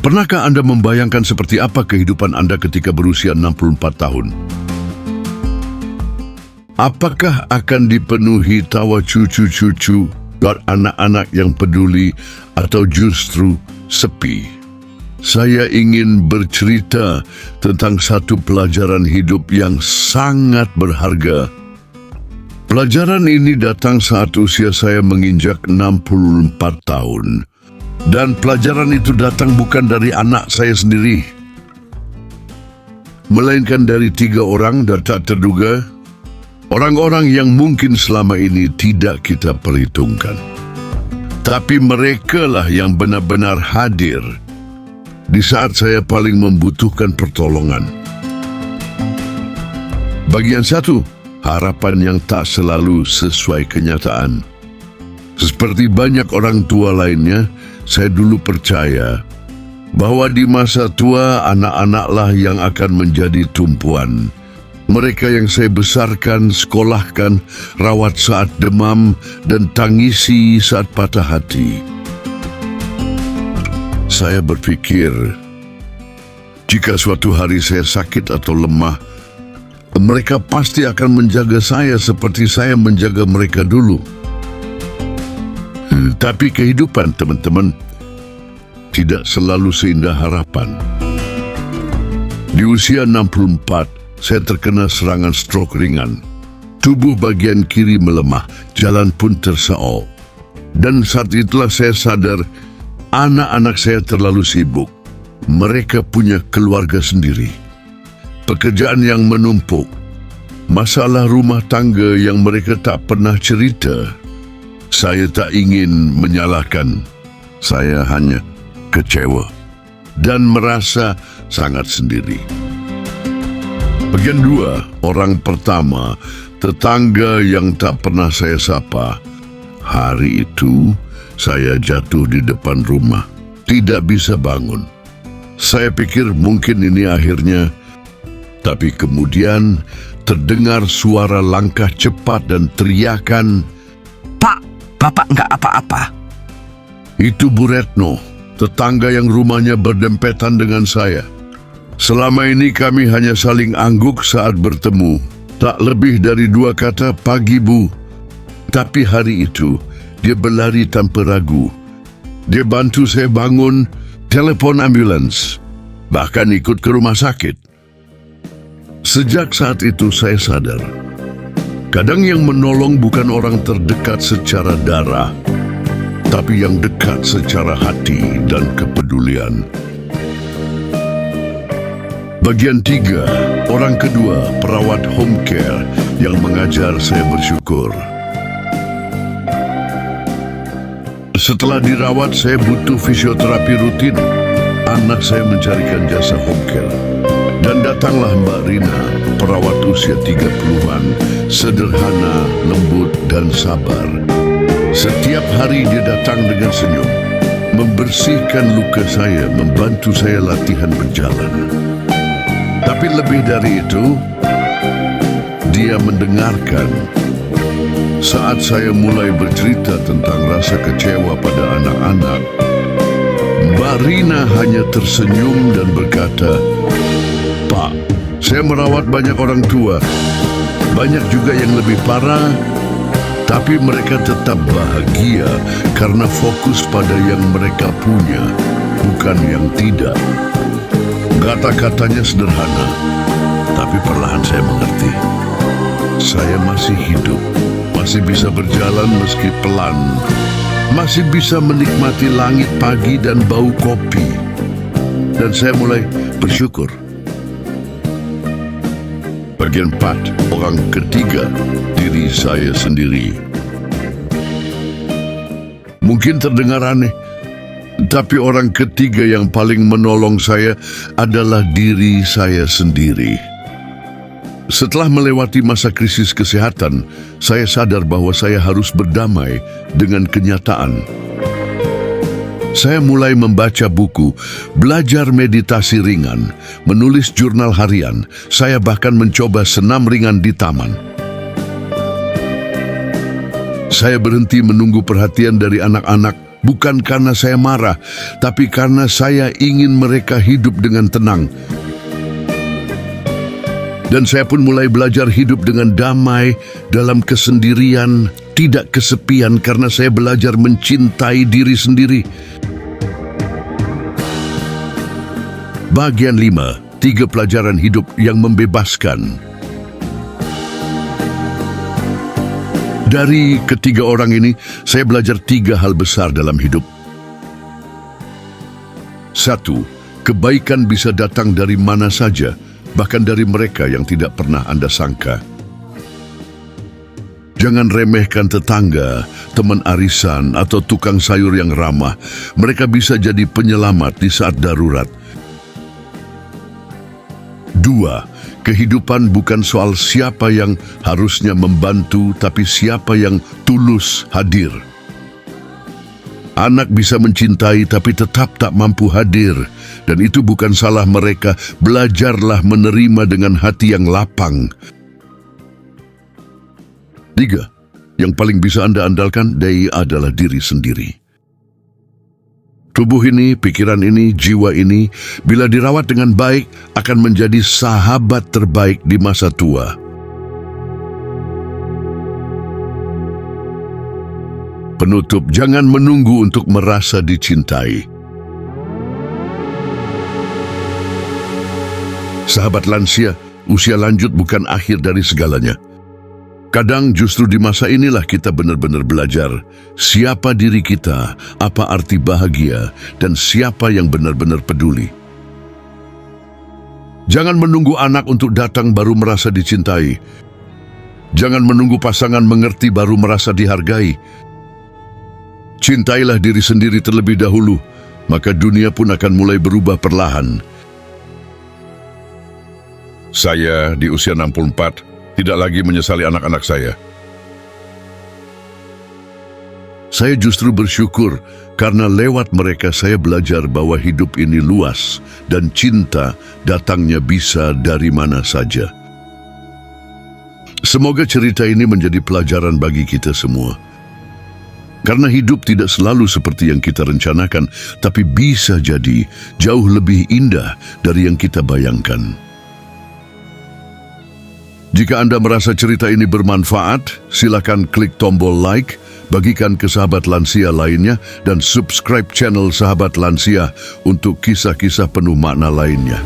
Pernahkah Anda membayangkan seperti apa kehidupan Anda ketika berusia 64 tahun? Apakah akan dipenuhi tawa cucu-cucu dan anak-anak yang peduli atau justru sepi? Saya ingin bercerita tentang satu pelajaran hidup yang sangat berharga. Pelajaran ini datang saat usia saya menginjak 64 tahun. Dan pelajaran itu datang bukan dari anak saya sendiri, melainkan dari 3 orang dan tak terduga, orang-orang yang mungkin selama ini tidak kita perhitungkan. Tapi merekalah yang benar-benar hadir di saat saya paling membutuhkan pertolongan. Bagian 1, harapan yang tak selalu sesuai kenyataan. Seperti banyak orang tua lainnya, saya dulu percaya bahwa di masa tua anak-anaklah yang akan menjadi tumpuan. Mereka yang saya besarkan, sekolahkan, rawat saat demam, dan tangisi saat patah hati. Saya berpikir, jika suatu hari saya sakit atau lemah, mereka pasti akan menjaga saya seperti saya menjaga mereka dulu. Tapi kehidupan, teman-teman, tidak selalu seindah harapan. Di usia 64, saya terkena serangan stroke ringan. Tubuh bagian kiri melemah, jalan pun terseok. Dan saat itulah saya sadar, anak-anak saya terlalu sibuk. Mereka punya keluarga sendiri, pekerjaan yang menumpuk, masalah rumah tangga yang mereka tak pernah cerita. Saya tak ingin menyalahkan. Saya hanya kecewa dan merasa sangat sendiri. Bagian 2, orang pertama, tetangga yang tak pernah saya sapa. Hari itu, saya jatuh di depan rumah, tidak bisa bangun. Saya pikir mungkin ini akhirnya, tapi kemudian terdengar suara langkah cepat dan teriakan, "Pak, Bapak nggak apa-apa?" Itu Bu Retno, tetangga yang rumahnya berdempetan dengan saya. Selama ini kami hanya saling angguk saat bertemu. Tak lebih dari 2 kata, "Pagi Bu." Tapi hari itu, dia berlari tanpa ragu. Dia bantu saya bangun, telepon ambulans, bahkan ikut ke rumah sakit. Sejak saat itu saya sadar, kadang yang menolong bukan orang terdekat secara darah, tapi yang dekat secara hati dan kepedulian. Bagian 3, orang kedua, perawat home care yang mengajar saya bersyukur. Setelah dirawat, saya butuh fisioterapi rutin. Anak saya mencarikan jasa home care. Dan datanglah Mbak Rina, perawat usia 30-an, sederhana, lembut, dan sabar. Setiap hari dia datang dengan senyum, membersihkan luka saya, membantu saya latihan berjalan. Tapi lebih dari itu, dia mendengarkan. Saat saya mulai bercerita tentang rasa kecewa pada anak-anak, Mbak Rina hanya tersenyum dan berkata, "Pak, saya merawat banyak orang tua. Banyak juga yang lebih parah, tapi mereka tetap bahagia karena fokus pada yang mereka punya, bukan yang tidak." Kata-katanya sederhana, tapi perlahan saya mengerti. Saya masih hidup, masih bisa berjalan meski pelan, masih bisa menikmati langit pagi dan bau kopi. Dan saya mulai bersyukur. Bagian 4, orang ketiga, diri saya sendiri. Mungkin terdengar aneh, tapi orang ketiga yang paling menolong saya adalah diri saya sendiri. Setelah melewati masa krisis kesehatan, saya sadar bahwa saya harus berdamai dengan kenyataan. Saya mulai membaca buku, belajar meditasi ringan, menulis jurnal harian. Saya bahkan mencoba senam ringan di taman. Saya berhenti menunggu perhatian dari anak-anak bukan karena saya marah, tapi karena saya ingin mereka hidup dengan tenang. Dan saya pun mulai belajar hidup dengan damai dalam kesendirian, tidak kesepian karena saya belajar mencintai diri sendiri. Bagian 5, 3 pelajaran hidup yang membebaskan. Dari ketiga orang ini, saya belajar 3 hal besar dalam hidup. 1. Kebaikan bisa datang dari mana saja, bahkan dari mereka yang tidak pernah Anda sangka. Jangan remehkan tetangga, teman arisan, atau tukang sayur yang ramah. Mereka bisa jadi penyelamat di saat darurat. 2. Kehidupan bukan soal siapa yang harusnya membantu, tapi siapa yang tulus hadir. Anak bisa mencintai tapi tetap tak mampu hadir, dan itu bukan salah mereka. Belajarlah menerima dengan hati yang lapang. 3. Yang paling bisa Anda andalkan adalah diri sendiri. Tubuh ini, pikiran ini, jiwa ini, bila dirawat dengan baik, akan menjadi sahabat terbaik di masa tua. Penutup, jangan menunggu untuk merasa dicintai. Sahabat lansia, usia lanjut bukan akhir dari segalanya. Kadang justru di masa inilah kita benar-benar belajar siapa diri kita, apa arti bahagia, dan siapa yang benar-benar peduli. Jangan menunggu anak untuk datang baru merasa dicintai. Jangan menunggu pasangan mengerti baru merasa dihargai. Cintailah diri sendiri terlebih dahulu, maka dunia pun akan mulai berubah perlahan. Saya di usia 64 tidak lagi menyesali anak-anak saya. Saya justru bersyukur karena lewat mereka saya belajar bahwa hidup ini luas dan cinta datangnya bisa dari mana saja. Semoga cerita ini menjadi pelajaran bagi kita semua. Karena hidup tidak selalu seperti yang kita rencanakan, tapi bisa jadi jauh lebih indah dari yang kita bayangkan. Jika Anda merasa cerita ini bermanfaat, silakan klik tombol like, bagikan ke sahabat lansia lainnya, dan subscribe channel Sahabat Lansia untuk kisah-kisah penuh makna lainnya.